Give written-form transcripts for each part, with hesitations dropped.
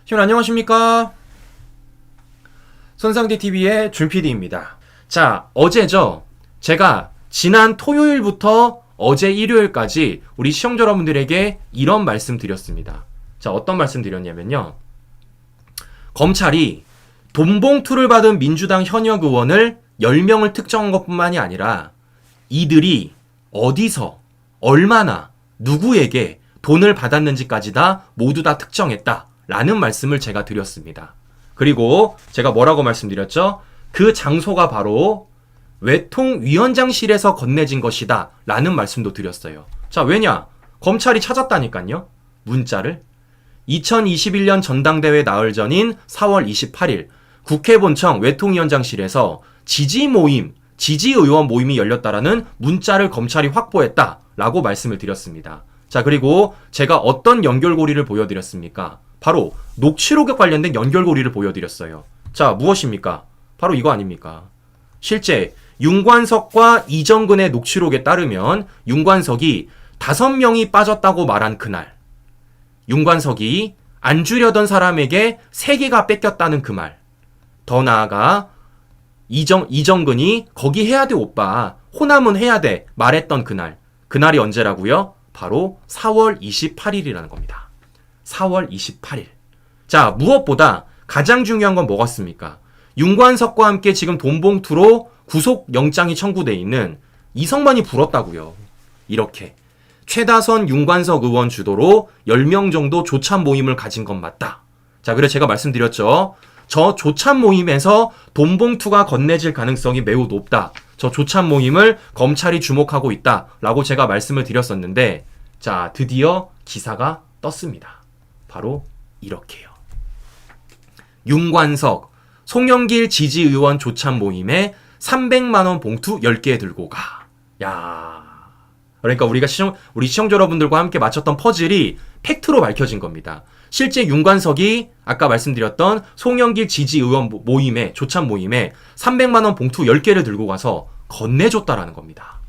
시원 안녕하십니까? 손상디TV의 준PD입니다. 자, 어제죠. 제가 지난 토요일부터 어제 일요일까지 우리 시청자 여러분들에게 이런 말씀 드렸습니다. 자, 어떤 말씀 드렸냐면요. 검찰이 돈봉투를 받은 민주당 현역 의원을 10명을 특정한 것뿐만이 아니라 이들이 어디서, 얼마나, 누구에게 돈을 받았는지까지 다 모두 다 특정했다. 라는 말씀을 제가 드렸습니다. 그리고 제가 뭐라고 말씀드렸죠? 그 장소가 바로 외통위원장실에서 건네진 것이다. 라는 말씀도 드렸어요. 자, 왜냐? 검찰이 찾았다니까요. 문자를. 2021년 전당대회 나흘 전인 4월 28일 국회 본청 외통위원장실에서 지지의원 모임이 열렸다라는 문자를 검찰이 확보했다. 라고 말씀을 드렸습니다. 자, 그리고 제가 어떤 연결고리를 보여드렸습니까? 바로 녹취록에 관련된 연결고리를 보여드렸어요. 자, 무엇입니까? 바로 이거 아닙니까? 실제 윤관석과 이정근의 녹취록에 따르면 윤관석이 5명이 빠졌다고 말한 그날, 윤관석이 안 주려던 사람에게 3개가 뺏겼다는 그 말, 더 나아가 이정근이 거기 해야 돼 오빠, 호남은 해야 돼 말했던 그날, 그날이 언제라고요? 바로 4월 28일이라는 겁니다. 4월 28일. 자, 무엇보다 가장 중요한 건 뭐겠습니까? 윤관석과 함께 지금 돈봉투로 구속영장이 청구돼 있는 이성만이 불었다고요. 이렇게. 최다선 윤관석 의원 주도로 10명 정도 조찬 모임을 가진 건 맞다. 자, 그래서 제가 말씀드렸죠. 저 조찬 모임에서 돈봉투가 건네질 가능성이 매우 높다. 저 조찬 모임을 검찰이 주목하고 있다. 라고 제가 말씀을 드렸었는데, 자, 드디어 기사가 떴습니다. 바로 이렇게요. 윤관석, 송영길 지지의원 조찬 모임에 300만원 봉투 10개 들고 가. 야, 그러니까 우리 시청자 여러분들과 함께 맞췄던 퍼즐이 팩트로 밝혀진 겁니다. 실제 윤관석이 아까 말씀드렸던 송영길 지지의원 모임에, 조찬 모임에 300만원 봉투 10개를 들고 가서 건네줬다라는 겁니다.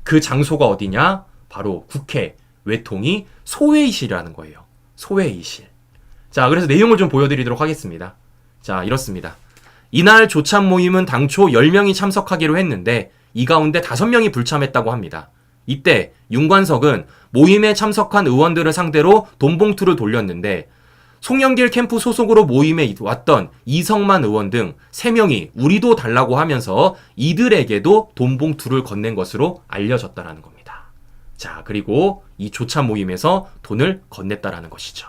그 장소가 어디냐? 바로 국회 외통위 소회의실이라는 거예요. 소회의실. 자, 그래서 내용을 좀 보여드리도록 하겠습니다. 자, 이렇습니다. 이날 조찬 모임은 당초 10명이 참석하기로 했는데 이 가운데 5명이 불참했다고 합니다. 이때 윤관석은 모임에 참석한 의원들을 상대로 돈봉투를 돌렸는데 송영길 캠프 소속으로 모임에 왔던 이성만 의원 등 3명이 우리도 달라고 하면서 이들에게도 돈봉투를 건넨 것으로 알려졌다라는 겁니다. 자, 그리고 이 조찬 모임에서 돈을 건넸다라는 것이죠.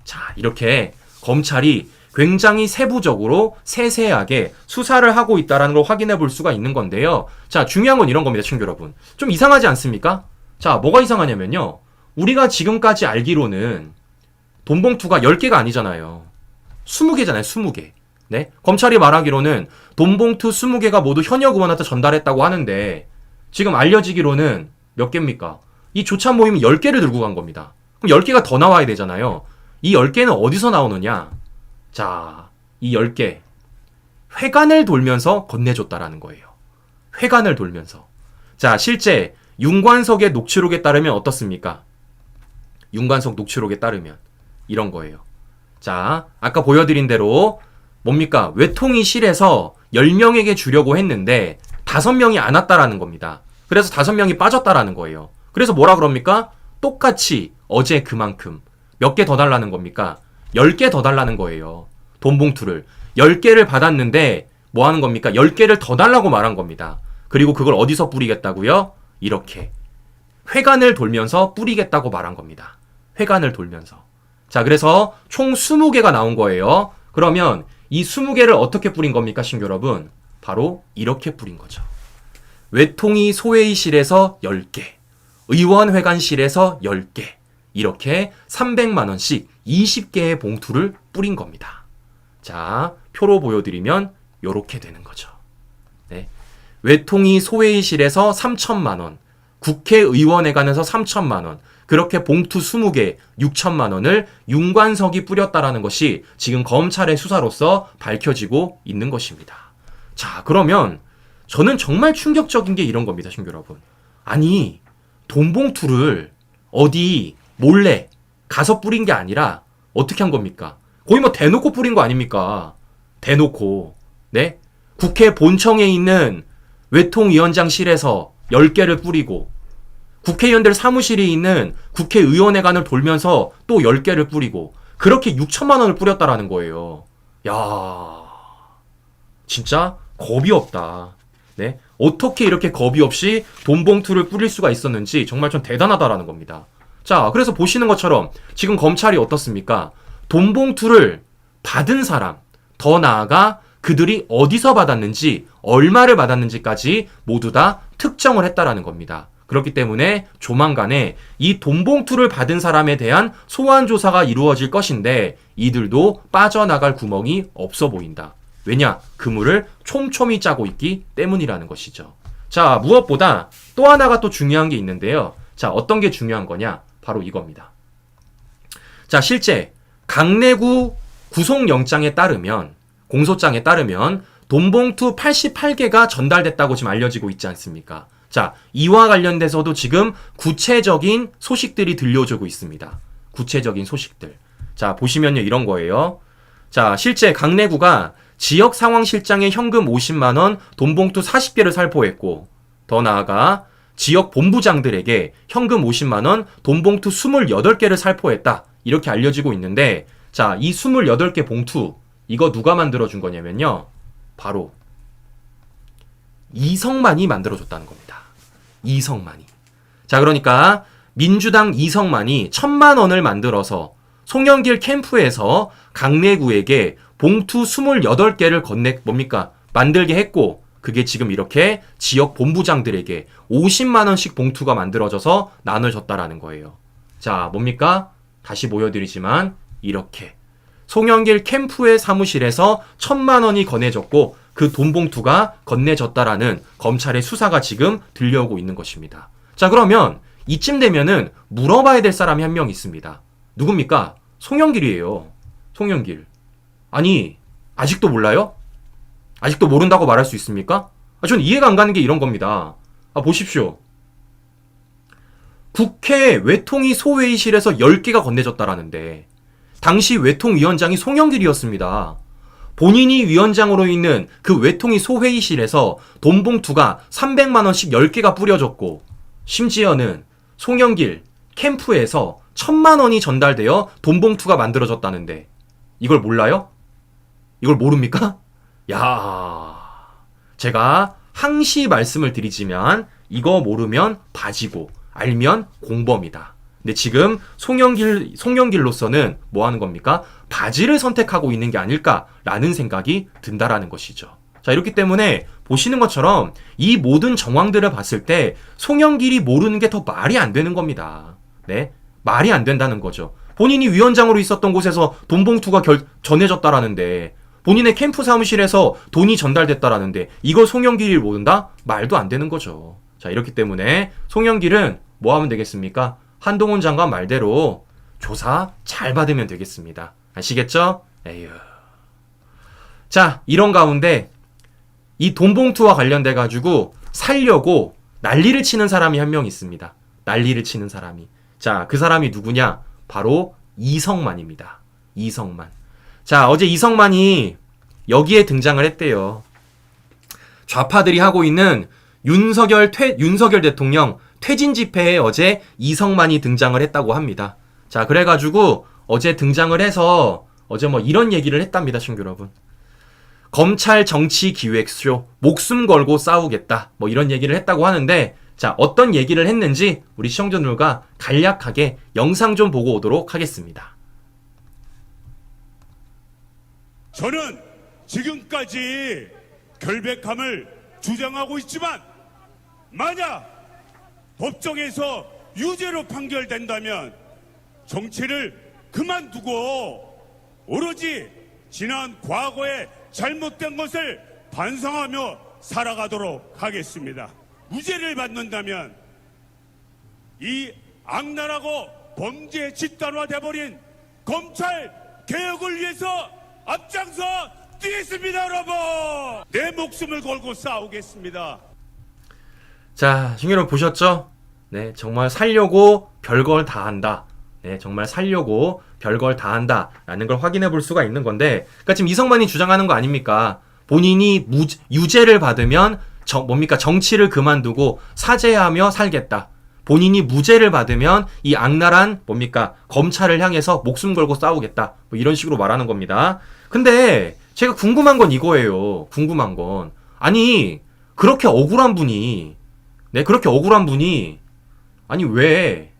자, 이렇게 검찰이 굉장히 세부적으로 세세하게 수사를 하고 있다는 걸 확인해 볼 수가 있는 건데요. 자, 중요한 건 이런 겁니다, 친구 여러분. 좀 이상하지 않습니까? 자, 뭐가 이상하냐면요. 우리가 지금까지 알기로는 돈봉투가 10개가 아니잖아요. 20개잖아요, 20개. 네? 검찰이 말하기로는 돈봉투 20개가 모두 현역 의원한테 전달했다고 하는데 지금 알려지기로는 몇 개입니까? 이 조찬 모임이 10개를 들고 간 겁니다. 그럼 10개가 더 나와야 되잖아요. 이 10개는 어디서 나오느냐? 자, 이 10개. 회관을 돌면서 건네줬다라는 거예요. 회관을 돌면서. 자, 실제 윤관석의 녹취록에 따르면 어떻습니까? 윤관석 녹취록에 따르면 이런 거예요. 자, 아까 보여드린 대로 뭡니까? 외통위실에서 10명에게 주려고 했는데 5명이 안 왔다라는 겁니다. 그래서 5명이 빠졌다라는 거예요. 그래서 뭐라 그럽니까? 똑같이 어제 그만큼 몇 개 더 달라는 겁니까? 10개 더 달라는 거예요. 돈봉투를. 10개를 받았는데 뭐 하는 겁니까? 10개를 더 달라고 말한 겁니다. 그리고 그걸 어디서 뿌리겠다고요? 이렇게. 회관을 돌면서 뿌리겠다고 말한 겁니다. 회관을 돌면서. 자, 그래서 총 20개가 나온 거예요. 그러면 이 20개를 어떻게 뿌린 겁니까, 친구 여러분? 바로 이렇게 뿌린 거죠. 외통위 소회의실에서 10개, 의원회관실에서 10개, 이렇게 300만원씩 20개의 봉투를 뿌린 겁니다. 자, 표로 보여드리면 이렇게 되는 거죠. 네. 외통위 소회의실에서 3천만원, 국회의원회관에서 3천만원, 그렇게 봉투 20개 6천만 원을 윤관석이 뿌렸다라는 것이 지금 검찰의 수사로서 밝혀지고 있는 것입니다. 자, 그러면 저는 정말 충격적인 게 이런 겁니다, 친구 여러분. 아니, 돈 봉투를 어디 몰래 가서 뿌린 게 아니라 어떻게 한 겁니까? 거의 뭐 대놓고 뿌린 거 아닙니까? 대놓고. 네? 국회 본청에 있는 외통위원장실에서 10개를 뿌리고 국회의원들 사무실이 있는 국회의원회관을 돌면서 또 10개를 뿌리고 그렇게 6천만 원을 뿌렸다라는 거예요. 야, 진짜 겁이 없다. 네? 어떻게 이렇게 겁이 없이 돈 봉투를 뿌릴 수가 있었는지 정말 좀 대단하다라는 겁니다. 자, 그래서 보시는 것처럼 지금 검찰이 어떻습니까? 돈 봉투를 받은 사람, 더 나아가 그들이 어디서 받았는지, 얼마를 받았는지까지 모두 다 특정을 했다라는 겁니다. 그렇기 때문에 조만간에 이 돈 봉투를 받은 사람에 대한 소환 조사가 이루어질 것인데 이들도 빠져나갈 구멍이 없어 보인다. 왜냐? 그물을 촘촘히 짜고 있기 때문이라는 것이죠. 자, 무엇보다 또 하나가 또 중요한 게 있는데요. 자, 어떤 게 중요한 거냐? 바로 이겁니다. 자, 실제 강내구 구속영장에 따르면, 공소장에 따르면 돈봉투 88개가 전달됐다고 지금 알려지고 있지 않습니까? 자, 이와 관련돼서도 지금 구체적인 소식들이 들려주고 있습니다. 구체적인 소식들. 자, 보시면요, 이런 거예요. 자, 실제 강내구가 지역상황실장에 현금 50만 원, 돈봉투 40개를 살포했고, 더 나아가 지역 본부장들에게 현금 50만 원, 돈봉투 28개를 살포했다. 이렇게 알려지고 있는데, 자, 이 28개 봉투, 이거 누가 만들어준 거냐면요, 바로 이성만이 만들어줬다는 겁니다. 이성만이. 자, 그러니까 민주당 이성만이 1,000만 원을 만들어서 송영길 캠프에서 강내구에게 봉투 28개를 만들게 했고, 그게 지금 이렇게 지역 본부장들에게 50만 원씩 봉투가 만들어져서 나눠졌다라는 거예요. 자, 뭡니까? 다시 보여드리지만 이렇게 송영길 캠프의 사무실에서 1,000만 원이 건네졌고 그 돈 봉투가 건네졌다라는 검찰의 수사가 지금 들려오고 있는 것입니다. 자, 그러면 이쯤 되면은 물어봐야 될 사람이 한 명 있습니다. 누굽니까? 송영길이에요. 송영길. 아니, 아직도 몰라요? 아직도 모른다고 말할 수 있습니까? 전 이해가 안 가는 게 이런 겁니다. 보십시오. 국회 외통위 소회의실에서 10개가 건네졌다라는데 당시 외통위원장이 송영길이었습니다. 본인이 위원장으로 있는 그 외통위 소회의실에서 돈 봉투가 300만 원씩 10개가 뿌려졌고, 심지어는 송영길 캠프에서 1,000만 원이 전달되어 돈 봉투가 만들어졌다는데 이걸 몰라요? 이걸 모릅니까? 야, 제가 항시 말씀을 드리지만 이거 모르면 바지고 알면 공범이다. 근데 지금 송영길로서는 뭐 하는 겁니까? 바지를 선택하고 있는 게 아닐까라는 생각이 든다라는 것이죠. 자, 이렇기 때문에 보시는 것처럼 이 모든 정황들을 봤을 때 송영길이 모르는 게 더 말이 안 되는 겁니다. 네? 말이 안 된다는 거죠. 본인이 위원장으로 있었던 곳에서 돈 봉투가 전해졌다라는데, 본인의 캠프 사무실에서 돈이 전달됐다라는데 이걸 송영길이 모른다? 말도 안 되는 거죠. 자, 이렇기 때문에 송영길은 뭐 하면 되겠습니까? 한동훈 장관 말대로 조사 잘 받으면 되겠습니다. 아시겠죠? 에휴. 자, 이런 가운데 이 돈 봉투와 관련돼 가지고 살려고 난리를 치는 사람이 한 명 있습니다. 난리를 치는 사람이. 자, 그 사람이 누구냐? 바로 이성만입니다. 이성만. 자, 어제 이성만이 여기에 등장을 했대요. 좌파들이 하고 있는 윤석열 대통령 퇴진 집회에 어제 이성만이 등장을 했다고 합니다. 자, 그래가지고 어제 등장을 해서 어제 뭐 이런 얘기를 했답니다, 친구 여러분. 검찰 정치 기획쇼 목숨 걸고 싸우겠다, 뭐 이런 얘기를 했다고 하는데, 자, 어떤 얘기를 했는지 우리 시청자들과 간략하게 영상 좀 보고 오도록 하겠습니다. 저는 지금까지 결백함을 주장하고 있지만 만약 법정에서 유죄로 판결된다면 정치를 그만두고 오로지 지난 과거의 잘못된 것을 반성하며 살아가도록 하겠습니다. 무죄를 받는다면 이 악랄하고 범죄 집단화돼버린 검찰 개혁을 위해서 앞장서 뛰겠습니다, 여러분. 내 목숨을 걸고 싸우겠습니다. 자, 친구 여러분 보셨죠? 네, 정말 살려고 별걸 다 한다. 네, 정말 살려고 별걸 다 한다라는 걸 확인해 볼 수가 있는 건데, 그러니까 지금 이성만이 주장하는 거 아닙니까? 본인이 유죄를 받으면 정치를 그만두고 사죄하며 살겠다. 본인이 무죄를 받으면 이 악랄한 검찰을 향해서 목숨 걸고 싸우겠다. 뭐 이런 식으로 말하는 겁니다. 근데 제가 궁금한 건 이거예요. 궁금한 건, 아니 그렇게 억울한 분이 아니 왜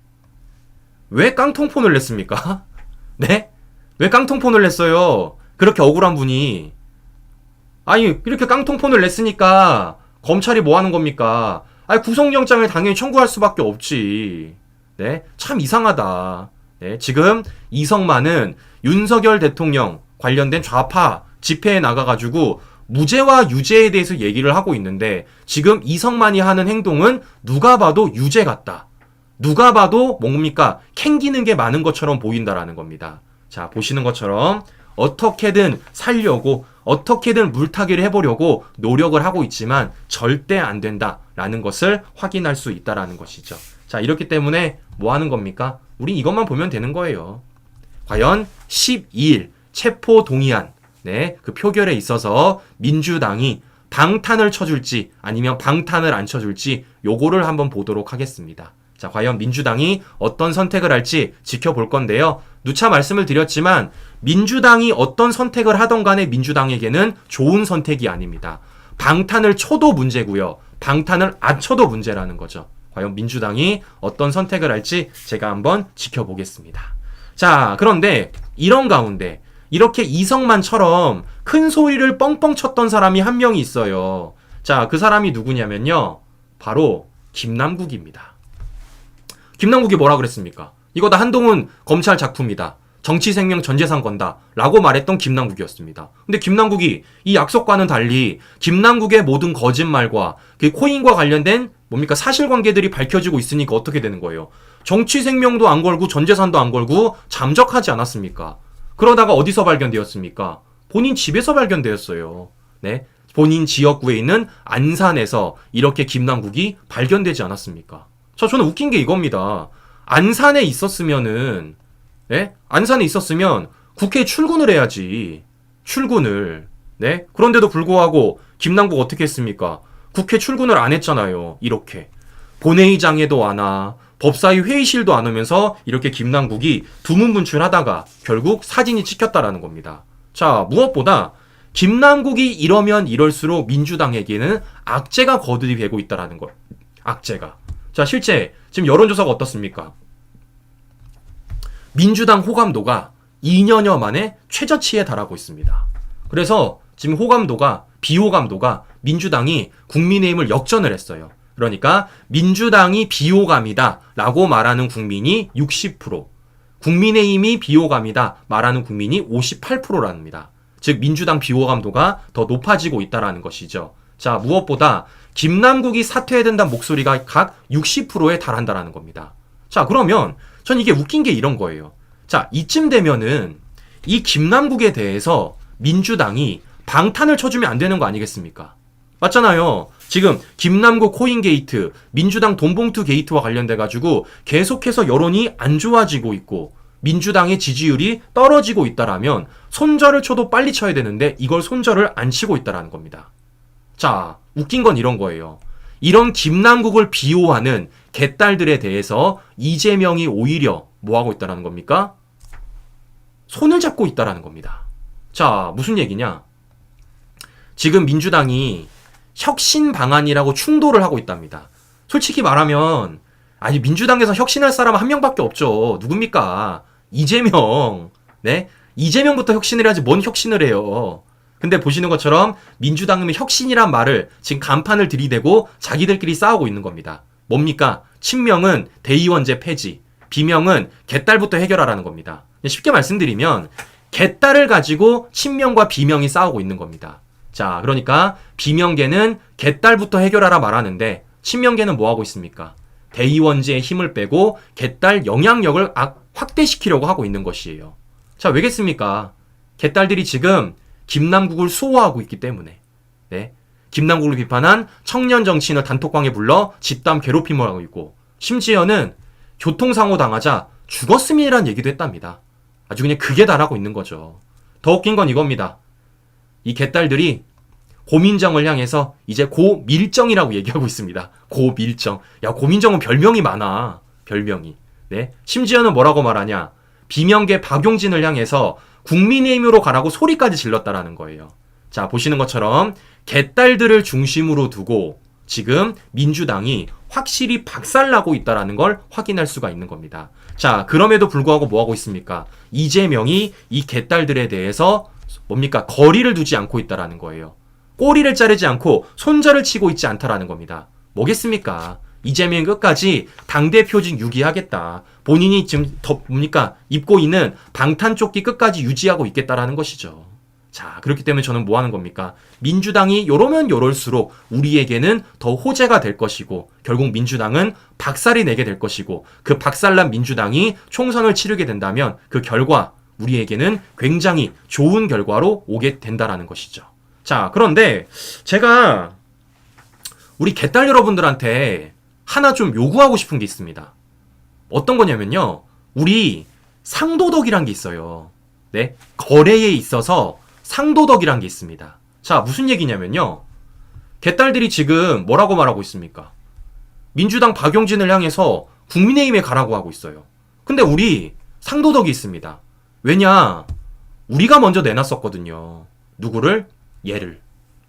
깡통폰을 냈습니까? 네? 왜 깡통폰을 냈어요? 그렇게 억울한 분이. 아니 이렇게 깡통폰을 냈으니까 검찰이 뭐 하는 겁니까? 아니 구속영장을 당연히 청구할 수밖에 없지. 네? 참 이상하다. 네? 지금 이성만은 윤석열 대통령 관련된 좌파 집회에 나가가지고 무죄와 유죄에 대해서 얘기를 하고 있는데, 지금 이성만이 하는 행동은 누가 봐도 유죄 같다. 누가 봐도 캥기는 게 많은 것처럼 보인다라는 겁니다. 자, 보시는 것처럼 어떻게든 살려고, 어떻게든 물타기를 해보려고 노력을 하고 있지만 절대 안 된다라는 것을 확인할 수 있다라는 것이죠. 자, 이렇기 때문에 뭐 하는 겁니까? 우리 이것만 보면 되는 거예요. 과연 12일 체포 동의안, 네, 그 표결에 있어서 민주당이 방탄을 쳐줄지 아니면 방탄을 안 쳐줄지 요거를 한번 보도록 하겠습니다. 자, 과연 민주당이 어떤 선택을 할지 지켜볼 건데요. 누차 말씀을 드렸지만 민주당이 어떤 선택을 하던 간에 민주당에게는 좋은 선택이 아닙니다. 방탄을 쳐도 문제고요. 방탄을 안 쳐도 문제라는 거죠. 과연 민주당이 어떤 선택을 할지 제가 한번 지켜보겠습니다. 자, 그런데 이런 가운데 이렇게 이성만처럼 큰 소리를 뻥뻥 쳤던 사람이 한 명이 있어요. 자, 그 사람이 누구냐면요. 바로 김남국입니다. 김남국이 뭐라 그랬습니까? 이거 다 한동훈 검찰 작품이다. 정치생명 전재산 건다. 라고 말했던 김남국이었습니다. 근데 김남국이 이 약속과는 달리 김남국의 모든 거짓말과 그 코인과 관련된 사실관계들이 밝혀지고 있으니까 어떻게 되는 거예요? 정치생명도 안 걸고 전재산도 안 걸고 잠적하지 않았습니까? 그러다가 어디서 발견되었습니까? 본인 집에서 발견되었어요. 네, 본인 지역구에 있는 안산에서 이렇게 김남국이 발견되지 않았습니까? 자, 저는 웃긴 게 이겁니다. 안산에 있었으면 국회에 출근을 해야지. 출근을. 네? 그런데도 불구하고 김남국 어떻게 했습니까? 국회 출근을 안 했잖아요. 이렇게. 본회의장에도 안 와. 법사위 회의실도 안 오면서 이렇게 김남국이 두문분출하다가 결국 사진이 찍혔다라는 겁니다. 자, 무엇보다 김남국이 이러면 이럴수록 민주당에게는 악재가 거듭이 되고 있다라는 걸. 악재가. 자, 실제 지금 여론조사가 어떻습니까? 민주당 호감도가 2년여 만에 최저치에 달하고 있습니다. 그래서 지금 비호감도가 민주당이 국민의힘을 역전을 했어요. 그러니까 민주당이 비호감이다 라고 말하는 국민이 60%, 국민의힘이 비호감이다 말하는 국민이 58%랍니다. 즉 민주당 비호감도가 더 높아지고 있다라는 것이죠. 자, 무엇보다 김남국이 사퇴해야 된다는 목소리가 각 60%에 달한다라는 겁니다. 자, 그러면 전 이게 웃긴 게 이런 거예요. 자, 이쯤 되면은 이 김남국에 대해서 민주당이 방탄을 쳐주면 안 되는 거 아니겠습니까? 맞잖아요. 지금 김남국 코인 게이트, 민주당 돈봉투 게이트와 관련돼가지고 계속해서 여론이 안 좋아지고 있고 민주당의 지지율이 떨어지고 있다라면 손절을 쳐도 빨리 쳐야 되는데 이걸 손절을 안 치고 있다라는 겁니다. 자, 웃긴 건 이런 거예요. 이런 김남국을 비호하는 개딸들에 대해서 이재명이 오히려 뭐 하고 있다라는 겁니까? 손을 잡고 있다라는 겁니다. 자, 무슨 얘기냐? 지금 민주당이 혁신 방안이라고 충돌을 하고 있답니다. 솔직히 말하면 아니 민주당에서 혁신할 사람은 한 명밖에 없죠. 누굽니까? 이재명. 네? 이재명부터 혁신을 해야지 뭔 혁신을 해요. 근데 보시는 것처럼 민주당은 혁신이란 말을 지금 간판을 들이대고 자기들끼리 싸우고 있는 겁니다. 뭡니까? 친명은 대의원제 폐지, 비명은 개딸부터 해결하라는 겁니다. 쉽게 말씀드리면 개딸을 가지고 친명과 비명이 싸우고 있는 겁니다. 자, 그러니까 비명계는 개딸부터 해결하라 말하는데 친명계는 뭐 하고 있습니까? 대의원제의 힘을 빼고 개딸 영향력을 확대시키려고 하고 있는 것이에요. 자, 왜겠습니까? 개딸들이 지금 김남국을 수호하고 있기 때문에. 네. 김남국을 비판한 청년 정치인을 단톡방에 불러 집단 괴롭힘을 하고 있고, 심지어는 교통사고 당하자 죽었음이라는 얘기도 했답니다. 아주 그냥 극에 달하고 있는 거죠. 더 웃긴 건 이겁니다. 이 개딸들이 고민정을 향해서 이제 고밀정이라고 얘기하고 있습니다. 고밀정. 야, 고민정은 별명이 많아. 별명이. 네. 심지어는 뭐라고 말하냐. 비명계 박용진을 향해서 국민의힘으로 가라고 소리까지 질렀다라는 거예요. 자, 보시는 것처럼 개딸들을 중심으로 두고 지금 민주당이 확실히 박살나고 있다라는 걸 확인할 수가 있는 겁니다. 자, 그럼에도 불구하고 뭐 하고 있습니까? 이재명이 이 개딸들에 대해서 뭡니까? 거리를 두지 않고 있다라는 거예요. 꼬리를 자르지 않고 손절을 치고 있지 않다라는 겁니다. 뭐겠습니까? 이재명 끝까지 당대표직 유기하겠다. 본인이 지금 뭡니까? 입고 있는 방탄조끼 끝까지 유지하고 있겠다라는 것이죠. 자, 그렇기 때문에 저는 뭐 하는 겁니까? 민주당이 요러면 요럴수록 우리에게는 더 호재가 될 것이고 결국 민주당은 박살이 내게 될 것이고 그 박살난 민주당이 총선을 치르게 된다면 그 결과 우리에게는 굉장히 좋은 결과로 오게 된다라는 것이죠. 자, 그런데 제가 우리 개딸 여러분들한테 하나 좀 요구하고 싶은 게 있습니다. 어떤 거냐면요. 우리 상도덕이란 게 있어요. 네? 거래에 있어서 상도덕이란 게 있습니다. 자, 무슨 얘기냐면요. 개딸들이 지금 뭐라고 말하고 있습니까? 민주당 박용진을 향해서 국민의힘에 가라고 하고 있어요. 근데 우리 상도덕이 있습니다. 왜냐? 우리가 먼저 내놨었거든요. 누구를? 얘를.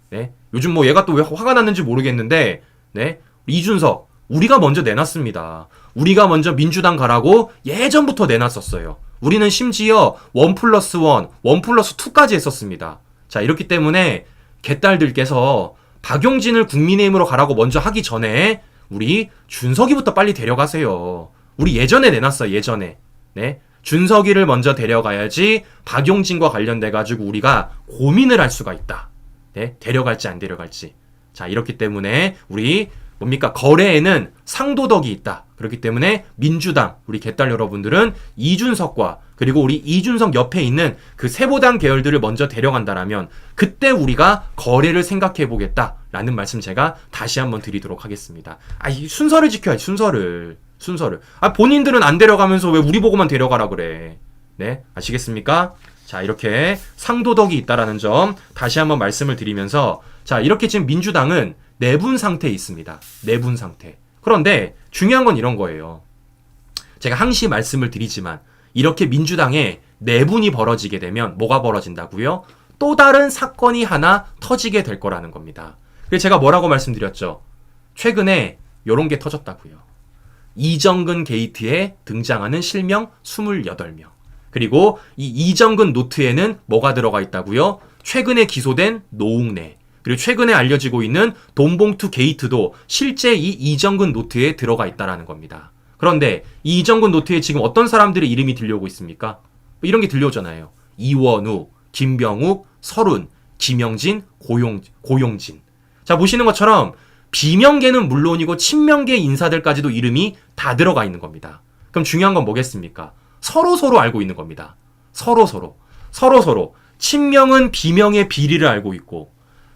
네? 요즘 뭐 얘가 또 왜 화가 났는지 모르겠는데, 네? 이준석. 우리가 먼저 내놨습니다. 우리가 먼저 민주당 가라고 예전부터 내놨었어요. 우리는 심지어 1+1, 1+2까지 했었습니다. 자, 이렇기 때문에 개딸들께서 박용진을 국민의힘으로 가라고 먼저 하기 전에 우리 준석이부터 빨리 데려가세요. 우리 예전에 내놨어요. 예전에. 네? 준석이를 먼저 데려가야지 박용진과 관련돼가지고 우리가 고민을 할 수가 있다. 네? 데려갈지 안 데려갈지. 자, 이렇기 때문에 우리 뭡니까? 거래에는 상도덕이 있다. 그렇기 때문에 민주당, 우리 개딸 여러분들은 이준석과 그리고 우리 이준석 옆에 있는 그 세보당 계열들을 먼저 데려간다라면 그때 우리가 거래를 생각해 보겠다라는 말씀 제가 다시 한번 드리도록 하겠습니다. 아, 이 순서를 지켜야지, 순서를. 아, 본인들은 안 데려가면서 왜 우리 보고만 데려가라 그래. 네? 아시겠습니까? 자, 이렇게 상도덕이 있다라는 점 다시 한번 말씀을 드리면서 자, 이렇게 지금 민주당은 내분 상태에 있습니다. 내분 상태. 그런데 중요한 건 이런 거예요. 제가 항시 말씀을 드리지만 이렇게 민주당에 내분이 벌어지게 되면 뭐가 벌어진다고요? 또 다른 사건이 하나 터지게 될 거라는 겁니다. 그래서 제가 뭐라고 말씀드렸죠? 최근에 요런 게 터졌다고요. 이정근 게이트에 등장하는 실명 28명. 그리고 이 이정근 노트에는 뭐가 들어가 있다고요? 최근에 기소된 노웅래. 그리고 최근에 알려지고 있는 돈봉투 게이트도 실제 이 이정근 노트에 들어가 있다라는 겁니다. 그런데 이 이정근 노트에 지금 어떤 사람들의 이름이 들려오고 있습니까? 이런 게 들려오잖아요. 이원우, 김병욱, 설훈, 김영진, 고용진. 자, 보시는 것처럼 비명계는 물론이고 친명계 인사들까지도 이름이 다 들어가 있는 겁니다. 그럼 중요한 건 뭐겠습니까? 서로 알고 있는 겁니다. 서로. 친명은 비명의 비리를 알고 있고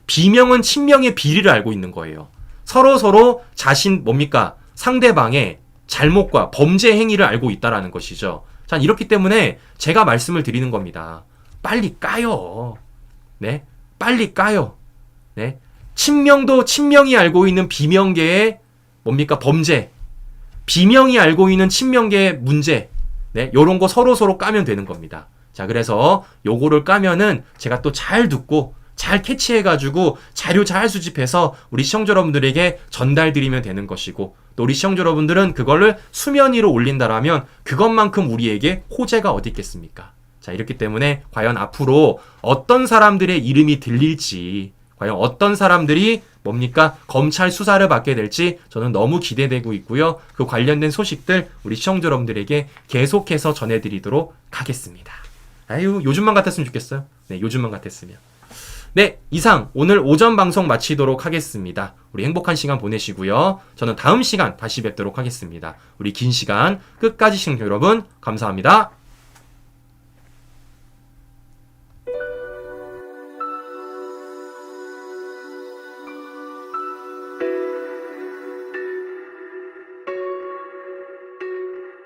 비명은 친명의 비리를 알고 있는 거예요. 서로 자신 뭡니까? 상대방의 잘못과 범죄 행위를 알고 있다라는 것이죠. 자, 이렇기 때문에 제가 말씀을 드리는 겁니다. 빨리 까요. 네? 빨리 까요. 네? 친명이 알고 있는 비명계의 뭡니까? 범죄. 비명이 알고 있는 친명계의 문제. 네? 요런 거 서로 까면 되는 겁니다. 자, 그래서 요거를 까면은 제가 또 잘 듣고 잘 캐치해가지고 자료 잘 수집해서 우리 시청자 여러분들에게 전달드리면 되는 것이고 또 우리 시청자 여러분들은 그거를 수면 위로 올린다라면 그것만큼 우리에게 호재가 어디 있겠습니까? 자, 이렇기 때문에 과연 앞으로 어떤 사람들의 이름이 들릴지 과연 어떤 사람들이 뭡니까? 검찰 수사를 받게 될지 저는 너무 기대되고 있고요. 그 관련된 소식들 우리 시청자 여러분들에게 계속해서 전해드리도록 하겠습니다. 아유, 요즘만 같았으면 좋겠어요. 네, 요즘만 같았으면. 네, 이상 오늘 오전 방송 마치도록 하겠습니다. 우리 행복한 시간 보내시고요. 저는 다음 시간 다시 뵙도록 하겠습니다. 우리 긴 시간 끝까지 시청자 여러분 감사합니다.